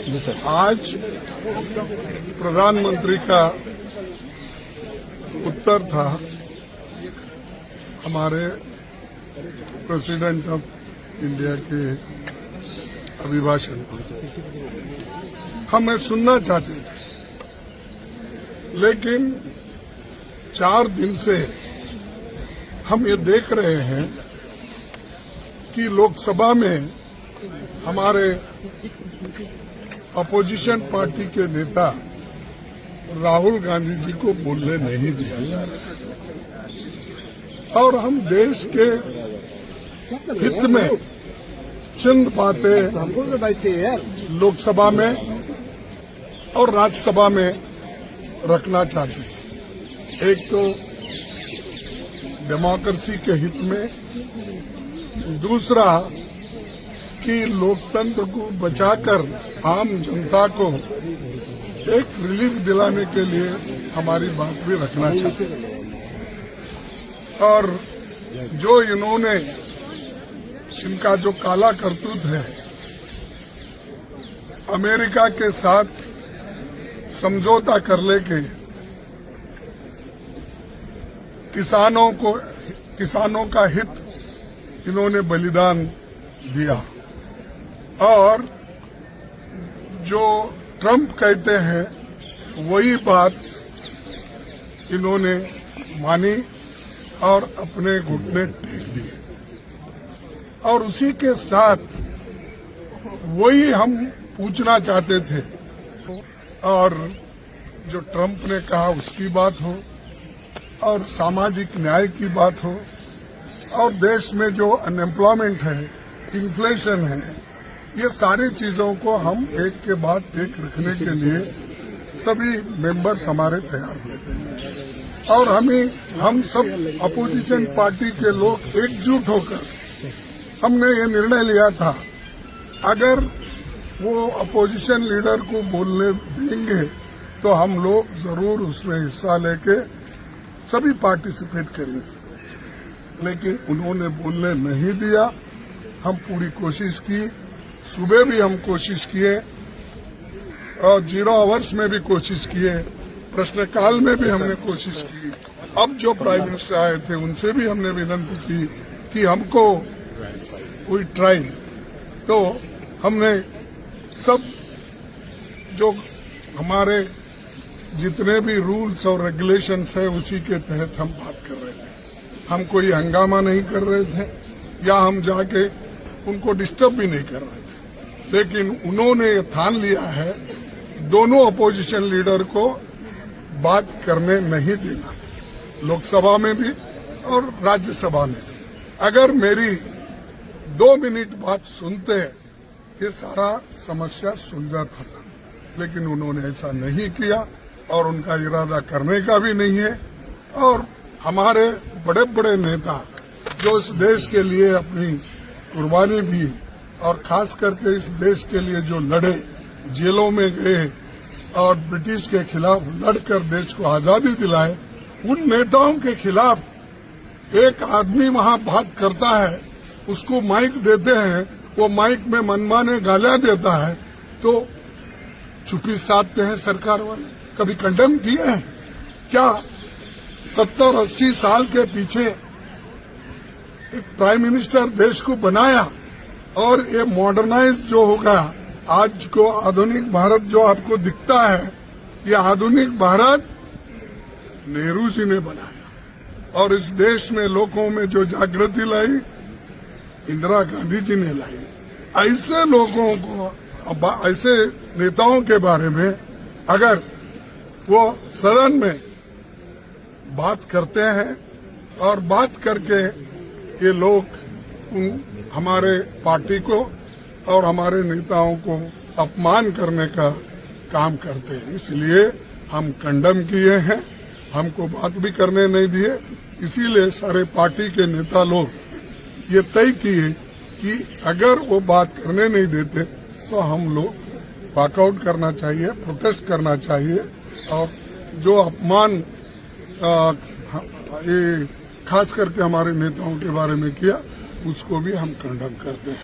आज प्रधानमंत्री का उत्तर था हमारे प्रेसिडेंट ऑफ इंडिया के अभिभाषण पर। हमें सुनना चाहते थे, लेकिन 4 दिन से हम ये देख रहे हैं कि लोकसभा में हमारे अपोजिशन पार्टी के नेता राहुल गांधी जी को बोलने नहीं दिया जा रहा और हम देश के हित में चंद बातें लोकसभा में और राज्यसभा में रखना चाहते हैं। एक तो डेमोक्रेसी के हित में, दूसरा कि लोकतंत्र को बचाकर आम जनता को एक रिलीफ दिलाने के लिए हमारी बात भी रखना चाहते हैं। और जो इन्होंने इनका जो काला करतूत है, अमेरिका के साथ समझौता कर लेके किसानों का हित इन्होंने बलिदान दिया और जो ट्रंप कहते हैं वही बात इन्होंने मानी और अपने घुटने टेक दिए। और उसी के साथ वही हम पूछना चाहते थे, और जो ट्रंप ने कहा उसकी बात हो, और सामाजिक न्याय की बात हो, और देश में जो अनएम्प्लॉयमेंट है, इन्फ्लेशन है, ये सारी चीजों को हम एक के बाद एक रखने के लिए सभी मेंबर्स हमारे तैयार हुए थे। और हम सब अपोजिशन पार्टी के लोग एकजुट होकर हमने ये निर्णय लिया था, अगर वो अपोजिशन लीडर को बोलने देंगे तो हम लोग जरूर उसमें हिस्सा लेके सभी पार्टिसिपेट करेंगे। लेकिन उन्होंने बोलने नहीं दिया। हम पूरी कोशिश की, सुबह भी हम कोशिश किए और 0 आवर्स में भी कोशिश किए, प्रश्नकाल में भी हमने कोशिश की। अब जो प्राइम मिनिस्टर आए थे उनसे भी हमने विनती की कि हमको कोई ट्राई। तो हमने सब जो हमारे जितने भी रूल्स और रेगुलेशंस है उसी के तहत हम बात कर रहे थे। हम कोई हंगामा नहीं कर रहे थे या हम जाके उनको डिस्टर्ब भी नहीं कर रहे थे। लेकिन उन्होंने ठान लिया है दोनों अपोजिशन लीडर को बात करने नहीं देना, लोकसभा में भी और राज्यसभा में भी। अगर मेरी 2 मिनट बात सुनते ये सारा समस्या सुलझाता था, लेकिन उन्होंने ऐसा नहीं किया और उनका इरादा करने का भी नहीं है। और हमारे बड़े बड़े नेता जो इस देश के लिए अपनी कुर्बानी दी और खास करके इस देश के लिए जो लड़े, जेलों में गए और ब्रिटिश के खिलाफ लड़कर देश को आजादी दिलाए, उन नेताओं के खिलाफ एक आदमी वहां बात करता है, उसको माइक देते हैं, वो माइक में मनमाने गालियां देता है, तो चुप्पी साधते हैं सरकार वाले। कभी कंडेम किए हैं क्या? 70-80 साल के पीछे एक प्राइम मिनिस्टर देश को बनाया और ये मॉडर्नाइज जो होगा, आज को आधुनिक भारत जो आपको दिखता है, ये आधुनिक भारत नेहरू जी ने बनाया। और इस देश में लोगों में जो जागृति लाई, इंदिरा गांधी जी ने लाई। ऐसे लोगों को, ऐसे नेताओं के बारे में अगर वो सदन में बात करते हैं और बात करके ये लोग हमारे पार्टी को और हमारे नेताओं को अपमान करने का काम करते हैं, इसलिए हम कंडम किए हैं, हमको बात भी करने नहीं दिए। इसीलिए सारे पार्टी के नेता लोग ये तय किए कि अगर वो बात करने नहीं देते तो हम लोग वॉकआउट करना चाहिए, प्रोटेस्ट करना चाहिए। और जो अपमान ये खास करके हमारे नेताओं के बारे में किया, उसको भी हम कंडम करते हैं।